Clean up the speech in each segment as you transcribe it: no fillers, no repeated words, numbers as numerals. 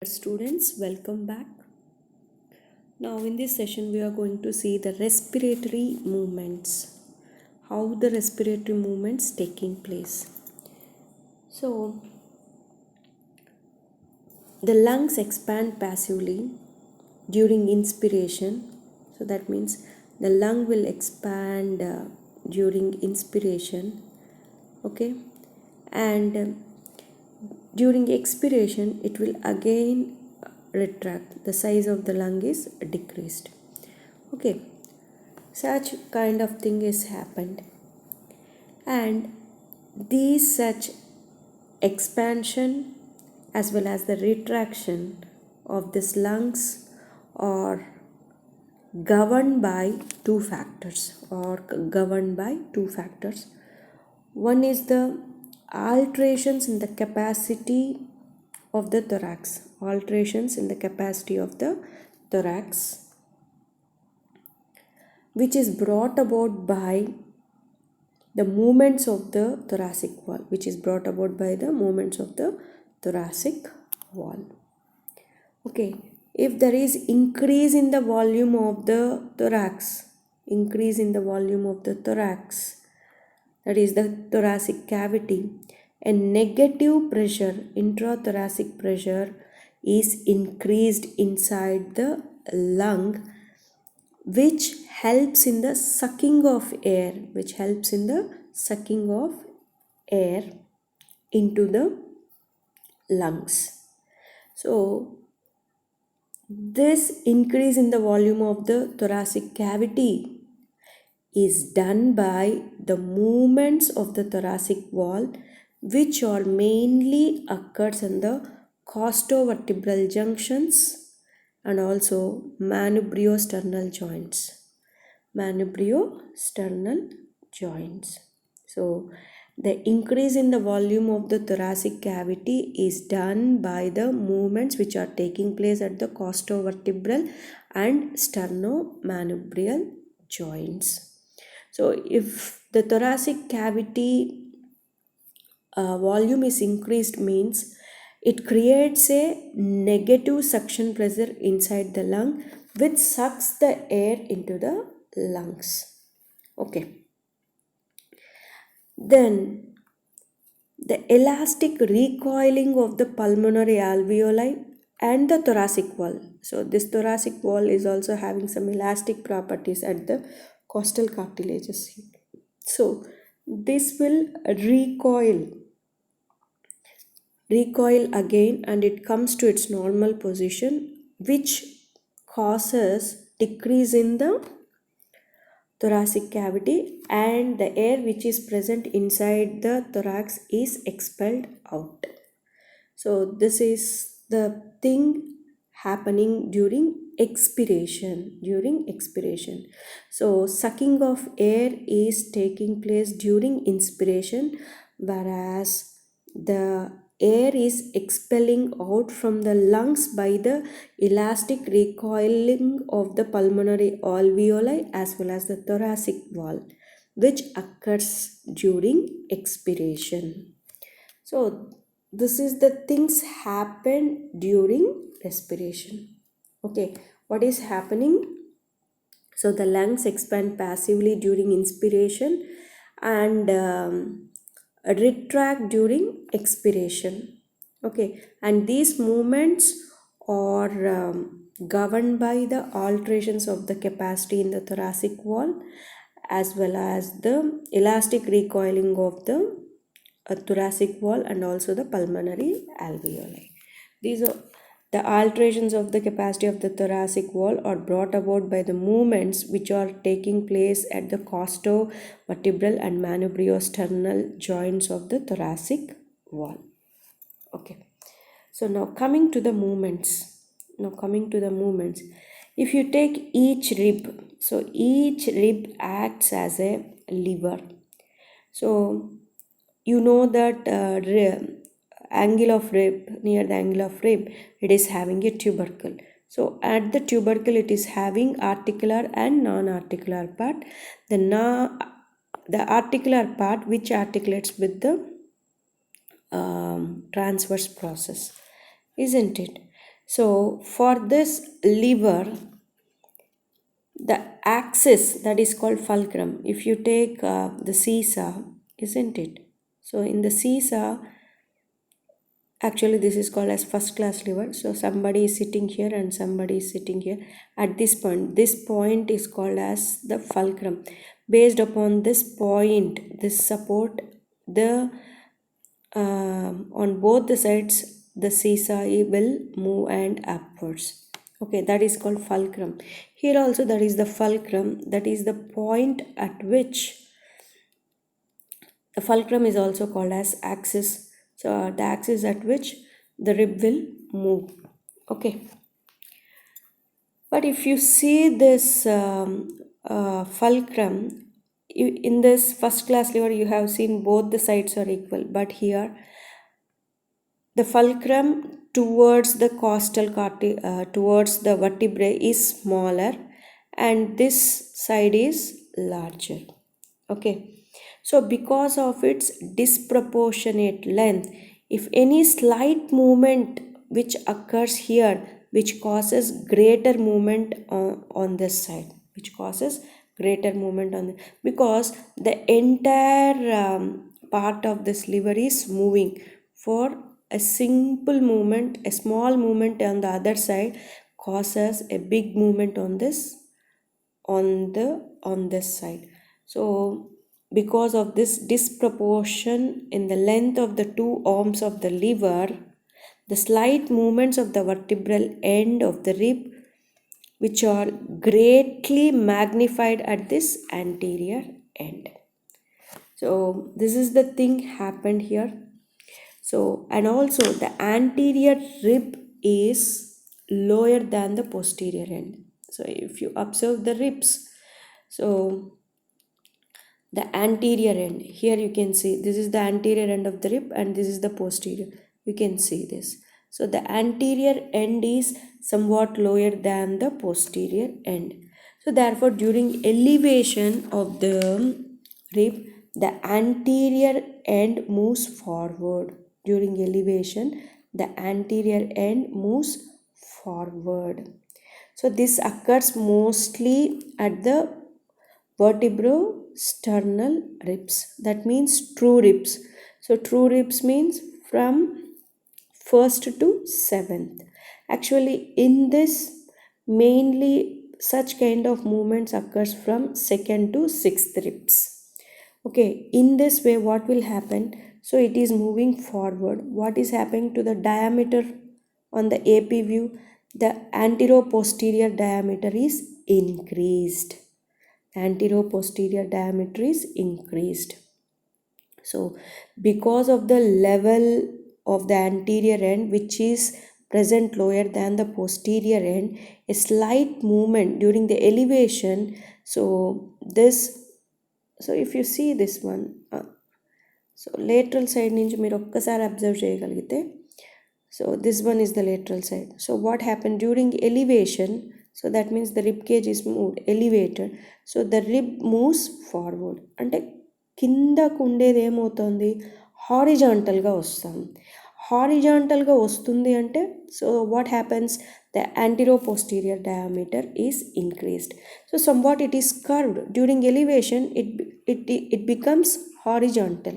Students, welcome back. Now in this session we are going to see the respiratory movements, how the respiratory movements taking place. So the lungs expand passively during inspiration. So that means the lung will expand during inspiration, okay, and during expiration it will again retract. The size of the lung is decreased, okay. Such kind of thing is happened, and these such expansion as well as the retraction of these lungs are governed by two factors. One is the alterations in the capacity of the thorax, which is brought about by the movements of the thoracic wall, okay. If there is increase in the volume of the thorax, that is the thoracic cavity, a negative pressure, intrathoracic pressure, is increased inside the lung, which helps in the sucking of air, into the lungs. So this increase in the volume of the thoracic cavity is done by the movements of the thoracic wall, which are mainly occurs in the costovertebral junctions and also manubriosternal joints. So the increase in the volume of the thoracic cavity is done by the movements which are taking place at the costovertebral and sternomanubrial joints. So if the thoracic cavity volume is increased, means it creates a negative suction pressure inside the lung, which sucks the air into the lungs, okay. Then the elastic recoiling of the pulmonary alveoli and the thoracic wall. So this thoracic wall is also having some elastic properties at the costal cartilages. So this will recoil again and it comes to its normal position, which causes decrease in the thoracic cavity, and the air which is present inside the thorax is expelled out. So this is the thing happening during expiration. So sucking of air is taking place during inspiration, whereas the air is expelling out from the lungs by the elastic recoiling of the pulmonary alveoli as well as the thoracic wall, which occurs during expiration. So this is the things happen during respiration, okay. What is happening? So the lungs expand passively during inspiration and retract during expiration, okay. And these movements are governed by the alterations of the capacity in the thoracic wall as well as the elastic recoiling of the thoracic wall and also the pulmonary alveoli. These are the alterations of the capacity of the thoracic wall are brought about by the movements which are taking place at the costovertebral and manubriosternal joints of the thoracic wall, okay. So now coming to the movements. If you take each rib, so each rib acts as a lever. So you know that angle of rib, near the angle of rib, it is having a tubercle. So at the tubercle it is having articular and non-articular part. The articular part which articulates with the transverse process, isn't it? So for this lever, the axis that is called fulcrum, if you take the seesaw, isn't it? So in the seesaw, actually this is called as first class lever. So somebody is sitting here and somebody is sitting here. At this point is called as the fulcrum. Based upon this point, this support, the on both the sides the seesaw will move and upwards. Okay, that is called fulcrum. Here also that is the fulcrum, that is the point at which the fulcrum is also called as axis. So the axis at which the rib will move. Okay. But if you see this fulcrum, in this first class lever you have seen both the sides are equal. But here the fulcrum towards the towards the vertebrae is smaller and this side is larger. Okay. So because of its disproportionate length, if any slight movement which occurs here, which causes greater movement on this side, because the entire part of this liver is moving. For a simple movement, a small movement on the other side causes a big movement on this side. So because of this disproportion in the length of the two arms of the lever, the slight movements of the vertebral end of the rib, which are greatly magnified at this anterior end. So this is the thing happened here. So, and also the anterior rib is lower than the posterior end. So if you observe the ribs, so the anterior end, here you can see this is the anterior end of the rib and this is the posterior. You can see this. So the anterior end is somewhat lower than the posterior end. So therefore during elevation of the rib, the anterior end moves forward. During elevation, the anterior end moves forward. So this occurs mostly at the vertebrosternal ribs. That means true ribs. So true ribs means from 1st to 7th. Actually in this mainly such kind of movements occurs from 2nd to 6th ribs. Okay, in this way what will happen? So it is moving forward. What is happening to the diameter on the AP view? The anteroposterior diameter is increased. Anteroposterior diameter is increased. So because of the level of the anterior end which is present lower than the posterior end, a slight movement during the elevation, so if you see this one, so lateral side నుంచి మీరు ఒక్కసారి observe చేయగలిగితే, so this one is the lateral side. So what happened during elevation? So that means the rib cage is moved, elevated. So the rib moves forward. అంటే కిందకు ఉండేది ఏమవుతుంది, హారిజాంటల్గా వస్తుంది. హారిజాంటల్గా వస్తుంది అంటే, so what happens, the anteroposterior diameter is increased. So somewhat it is curved. During elevation it becomes horizontal,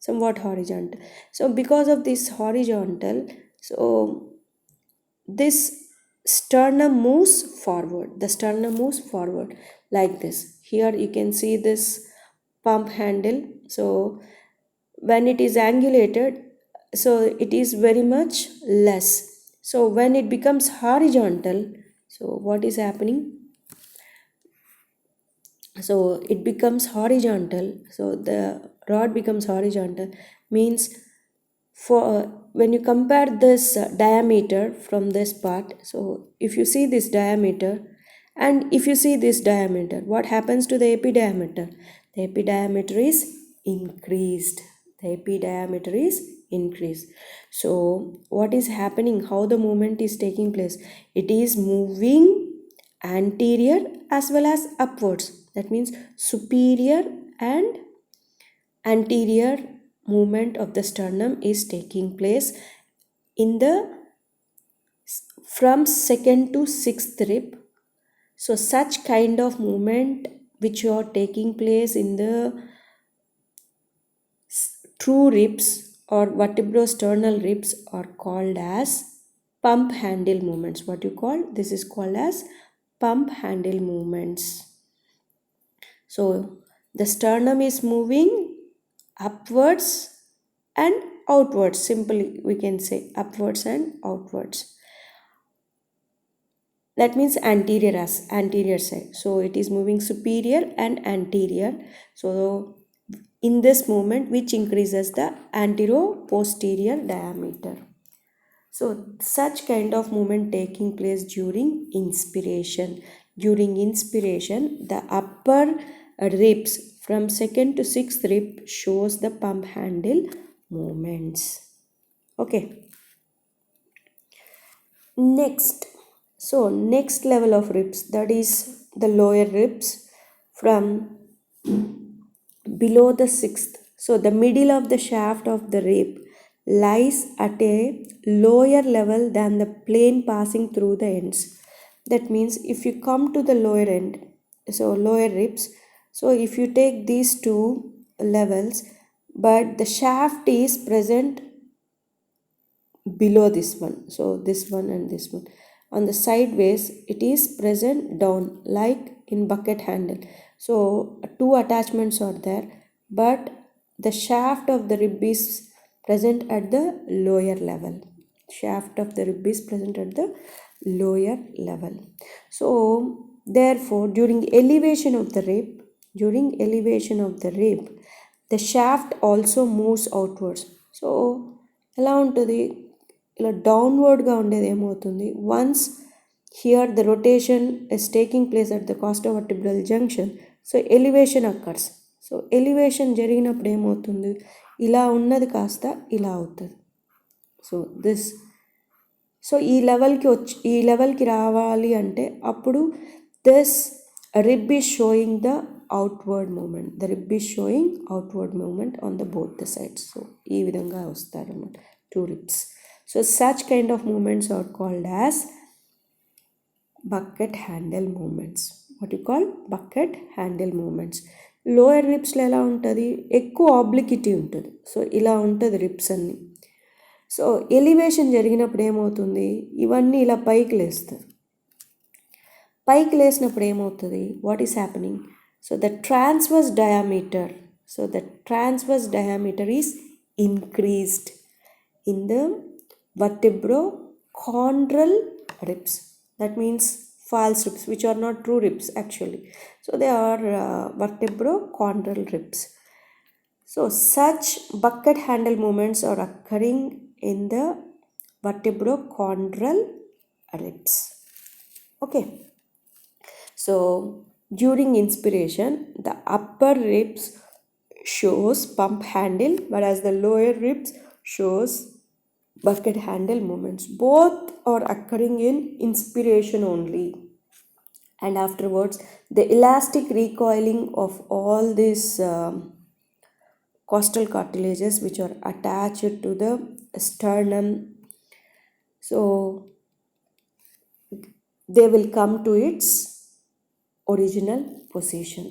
somewhat horizontal. So because of this horizontal, so this sternum moves forward. The sternum moves forward like this. Here you can see this pump handle. So when it is angulated, so it is very much less. So when it becomes horizontal, so what is happening? So it becomes horizontal. So the rod becomes horizontal, means for when you compare this diameter from this part, so if you see this diameter and if you see this diameter, what happens to the epidiameter? The epidiameter is increased. The epidiameter is increased. So what is happening, how the movement is taking place? It is moving anterior as well as upwards. That means superior and anterior movement of the sternum is taking place in the from second to sixth rib. So such kind of movement which are taking place in the true ribs or vertebrosternal ribs are called as pump handle movements. What you call this is called as pump handle movements. So the sternum is moving upwards and outwards. Simply we can say upwards and outwards. That means anterior side. So it is moving superior and anterior. So in this movement which increases the antero-posterior diameter. So such kind of movement taking place during inspiration. During inspiration, the upper ribs from second to sixth rib shows the pump handle movements. Okay. Next, so next level of ribs, that is the lower ribs from below the sixth. So the middle of the shaft of the rib lies at a lower level than the plane passing through the ends. That means if you come to the lower end, so lower ribs, so if you take these two levels, but the shaft is present below this one, so this one and this one, on the sideways it is present down like in bucket handle. So two attachments are there, but the shaft of the rib is present at the lower level. Shaft of the rib is present at the lower level. So therefore during elevation of the rib, the shaft also moves outwards. So ఎలా ఉంటుంది, ఇలా డౌన్వర్డ్గా ఉండేది ఏమవుతుంది, once here the rotation is taking place at the costovertebral junction, so elevation occurs. So elevation జరిగినప్పుడు ఏమవుతుంది, ఇలా ఉన్నది కాస్త ఇలా అవుతుంది. సో దిస్, సో ఈ లెవెల్కి రావాలి అంటే అప్పుడు this rib is showing the outward movement. The rib is showing outward movement on the both the sides. So ఈ విధంగా వస్తారన్నమాట two ribs. So such kind of movements are called as bucket handle movements. What you call bucket handle movements. Lower రిబ్స్లో ఎలా ఉంటుంది, ఎక్కువ ఆబ్లిక్విటీ ఉంటుంది. So ఇలా ఉంటుంది ribs అన్నీ. సో ఎలివేషన్ జరిగినప్పుడు ఏమవుతుంది, ఇవన్నీ ఇలా పైకి లేస్తారు. పైకి లేసినప్పుడు ఏమవుతుంది, what is happening, so the transverse diameter is increased in the vertebrochondral ribs. That means false ribs, which are not true ribs actually. So they are vertebrochondral ribs. So such bucket handle movements are occurring in the vertebrochondral ribs. Okay. So during inspiration, the upper ribs shows pump handle, whereas the lower ribs shows bucket handle movements. Both are occurring in inspiration only, and afterwards the elastic recoiling of all these costal cartilages which are attached to the sternum, so they will come to its original position.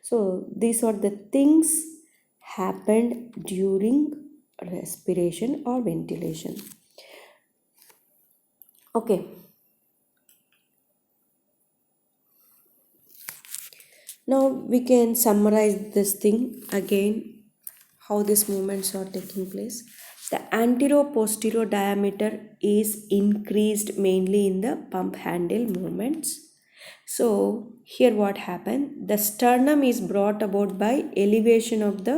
So these are the things happened during respiration or ventilation. Okay. Now we can summarize this thing again, how these movements are taking place. The antero-posterior diameter is increased mainly in the pump handle movements. So here what happened, the sternum is brought about by elevation of the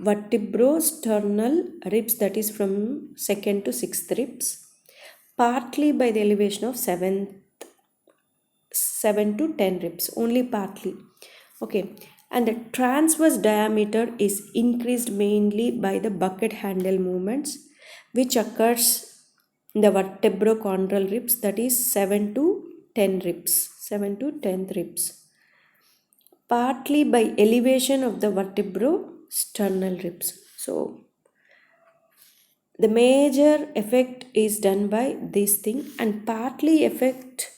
vertebrosternal ribs, that is from second to sixth ribs, partly by the elevation of 7 to 10 ribs, only partly. Okay. And the transverse diameter is increased mainly by the bucket handle movements, which occurs in the vertebrochondral ribs, that is 7 to 10 ribs, partly by elevation of the vertebrosternal ribs. So the major effect is done by this thing, and partly affect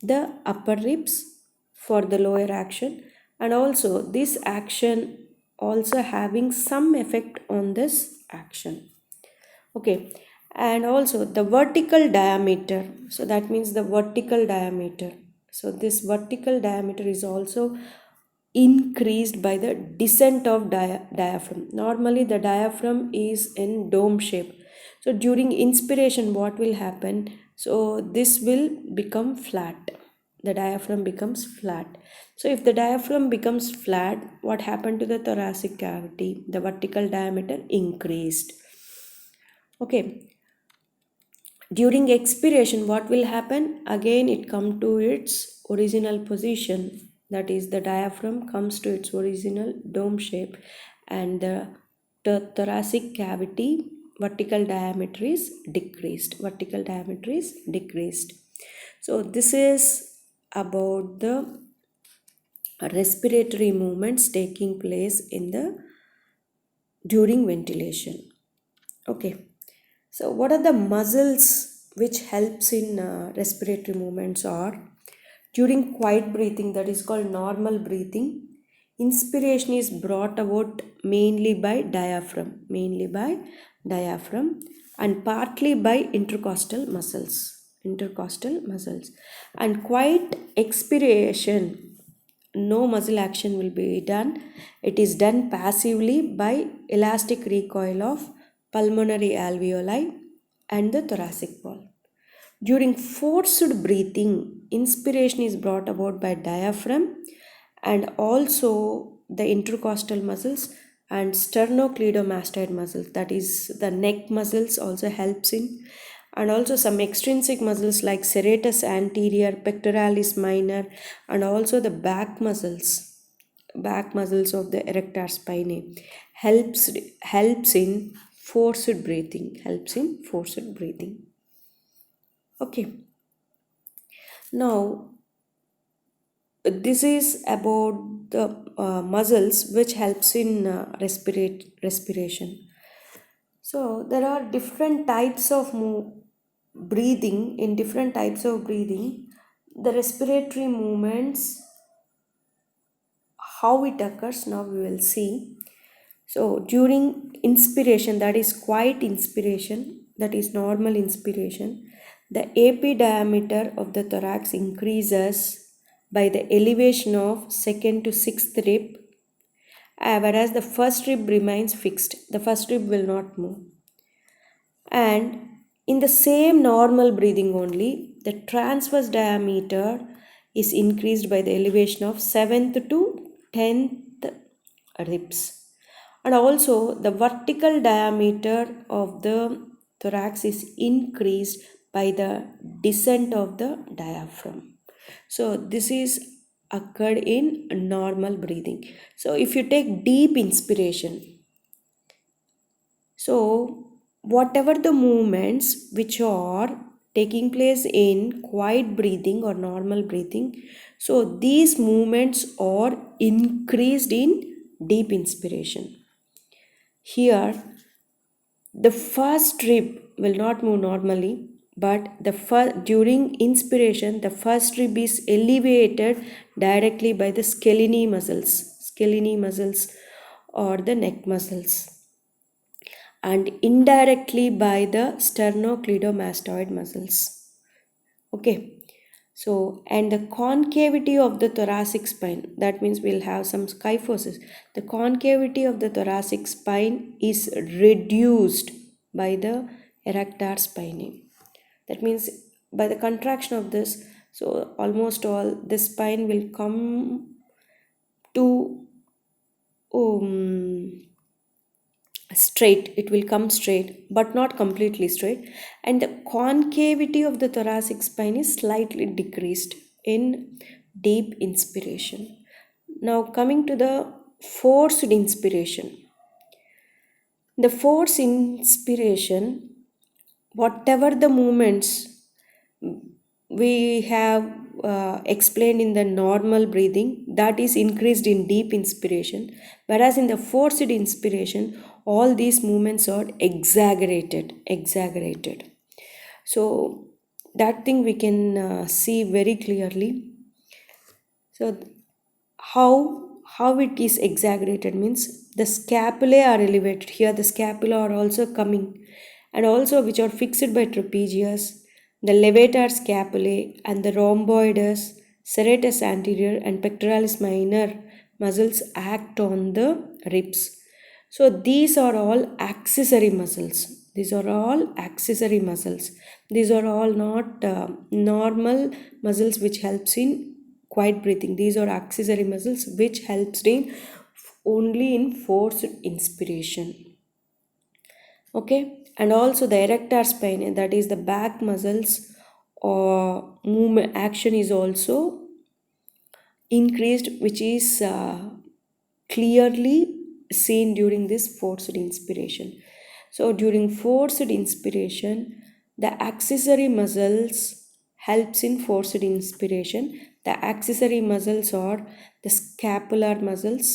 the upper ribs for the lower action, and also this action also having some effect on this action. Okay, and also the vertical diameter, so that means the vertical diameter, so this vertical diameter is also increased by the descent of diaphragm. Normally the diaphragm is in dome shape, so during inspiration what will happen, so this will become flat, the diaphragm becomes flat. So if the diaphragm becomes flat, what happened to the thoracic cavity? The vertical diameter increased. Okay, during expiration what will happen? Again it come to its original position, that is the diaphragm comes to its original dome shape, and the thoracic cavity vertical diameter is decreased, vertical diameter is decreased. So this is about the respiratory movements taking place in the during ventilation. Okay, so what are the muscles which helps in respiratory movements? Are during quiet breathing, that is called normal breathing, inspiration is brought about mainly by diaphragm, and partly by intercostal muscles. And quiet expiration, no muscle action will be done. It is done passively by elastic recoil of pulmonary alveoli and the thoracic wall. During forced breathing, inspiration is brought about by diaphragm and also the intercostal muscles and sternocleidomastoid muscles, that is the neck muscles also helps in, and also some extrinsic muscles like serratus anterior, pectoralis minor, and also the back muscles of the erector spinae helps in forced breathing. Okay, now this is about the muscles which helps in respiration. So there are different types of breathing. In different types of breathing, the respiratory movements, how it occurs, now we will see. So during inspiration, that is quiet inspiration, that is normal inspiration, the AP diameter of the thorax increases by the elevation of second to sixth rib, whereas the first rib remains fixed. The first rib will not move. And in the same normal breathing only, the transverse diameter is increased by the elevation of 7th to 10th ribs. And also the vertical diameter of the thorax is increased by the descent of the diaphragm. So this is occurred in normal breathing. So if you take deep inspiration, so whatever the movements which are taking place in quiet breathing or normal breathing, so these movements are increased in deep inspiration. Here the first rib will not move normally, but during inspiration the first rib is elevated directly by the scalene muscles or the neck muscles, and indirectly by the sternocleidomastoid muscles. Okay, so and the concavity of the thoracic spine, that means we'll have some kyphosis. The concavity of the thoracic spine is reduced by the erector spinae. That means by the contraction of this, so almost all the spine will come to straight, it will come straight but not completely straight, and the concavity of the thoracic spine is slightly decreased in deep inspiration. Now coming to the forced inspiration. The forced inspiration, whatever the movements we have explained in the normal breathing, that is increased in deep inspiration, whereas in the forced inspiration all these movements are exaggerated. So that thing we can see very clearly. So how it is exaggerated means the scapulae are elevated. Here the scapula are also coming, and also which are fixed by trapezius, the levator scapulae and the rhomboides, serratus anterior and pectoralis minor muscles act on the ribs. So these are all accessory muscles. These are all accessory muscles. These are all not normal muscles which helps in quiet breathing. These are accessory muscles which helps in only in forced inspiration. Okay, and also the erector spinae, that is the back muscles or movement action is also increased, which is clearly seen during this forced inspiration. So during forced inspiration, the accessory muscles helps in forced inspiration. The accessory muscles are the scapular muscles,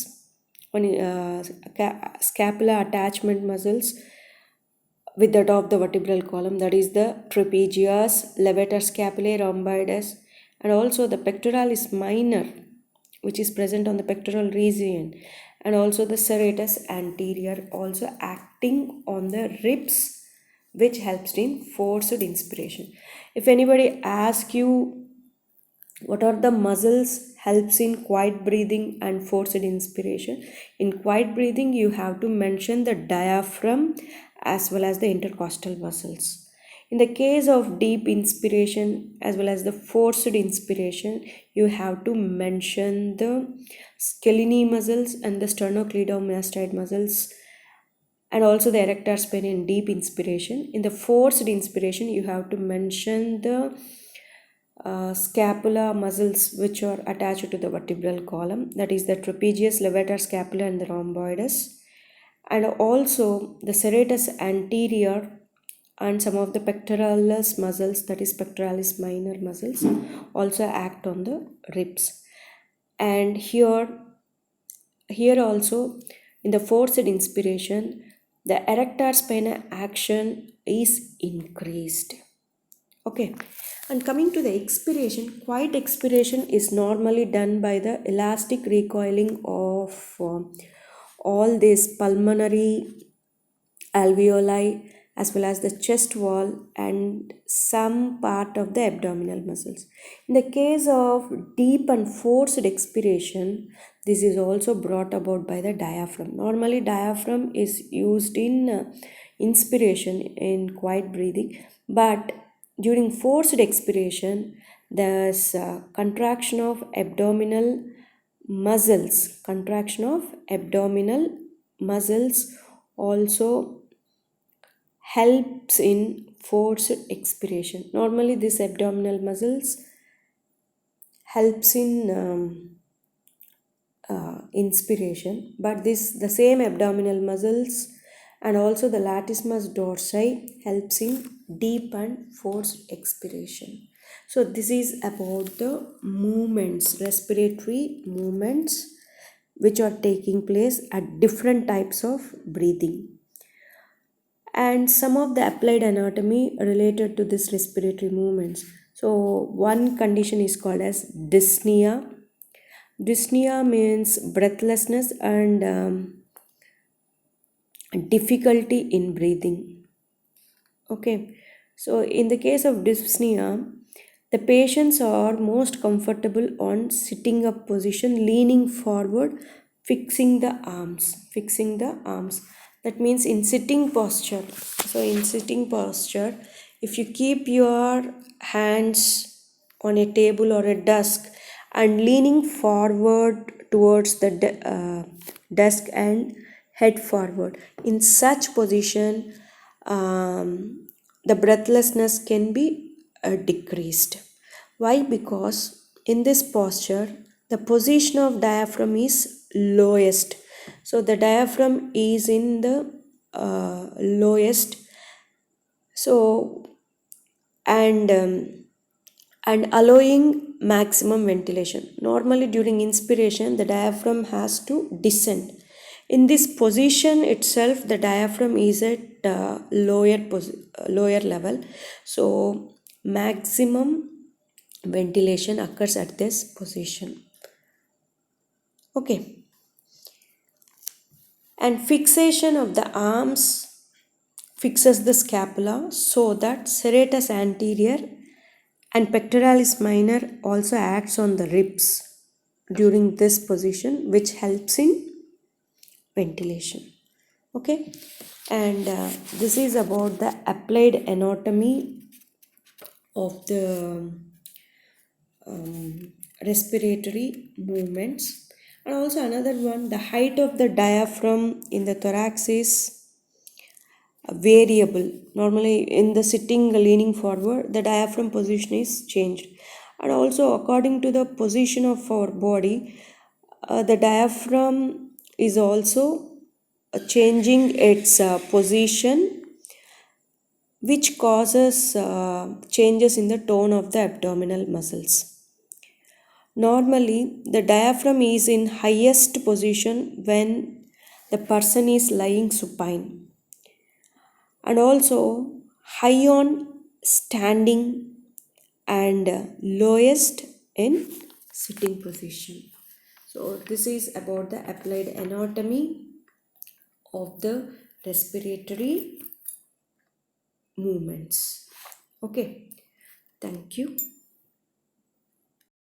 scapular attachment muscles with the top of the vertebral column, that is the trapezius, levator scapulae, rhomboides, and also the pectoralis minor, which is present on the pectoral region, and also the serratus anterior, also acting on the ribs, which helps in forced inspiration. If anybody asks you what are the muscles helps in quiet breathing and forced inspiration, in quiet breathing you have to mention the diaphragm as well as the intercostal muscles. In the case of deep inspiration as well as the forced inspiration, you have to mention the scalene muscles and the sternocleidomastoid muscles, and also the erector spinae in deep inspiration. In the forced inspiration, you have to mention the scapula muscles which are attached to the vertebral column, that is the trapezius, levator scapula and the rhomboides, and also the serratus anterior and some of the pectoralis muscles, that is pectoralis minor muscles, also act on the ribs. And here also in the forced inspiration, the erector spinae action is increased. Okay, and coming to the expiration, quiet expiration is normally done by the elastic recoiling of all these pulmonary alveoli as well as the chest wall and some part of the abdominal muscles. In the case of deep and forced expiration, this is also brought about by the diaphragm. Normally diaphragm is used in inspiration in quiet breathing, but during forced expiration there's contraction of abdominal muscles. Contraction of abdominal muscles also helps in forced expiration. Normally this abdominal muscles helps in inspiration, but the same abdominal muscles and also the latissimus dorsi helps in deep and forced expiration. So this is about the movements, respiratory movements which are taking place at different types of breathing, and some of the applied anatomy related to this respiratory movements. So one condition is called as dyspnea. Dyspnea means breathlessness and difficulty in breathing. Okay, so in the case of dyspnea, the patients are most comfortable on sitting up position, leaning forward, fixing the arms. That means in sitting posture. So in sitting posture, if you keep your hands on a table or a desk and leaning forward towards the desk and head forward, in such position the breathlessness can be decreased. Why? Because in this posture the position of diaphragm is lowest. So the diaphragm is in the lowest. So and allowing maximum ventilation. Normally during inspiration the diaphragm has to descend. In this position itself, the diaphragm is at lower level, so maximum ventilation occurs at this position. Okay, and fixation of the arms fixes the scapula so that serratus anterior and pectoralis minor also acts on the ribs during this position, which helps in ventilation. Okay, and this is about the applied anatomy of the respiratory movements. And also another one, the height of the diaphragm in the thorax is variable. Normally in the sitting leaning forward, the diaphragm position is changed, and also according to the position of our body, the diaphragm is also changing its position, which causes changes in the tone of the abdominal muscles. Normally the diaphragm is in highest position when the person is lying supine, and also high on standing, and lowest in sitting position. So this is about the applied anatomy of the respiratory movements. Okay, thank you.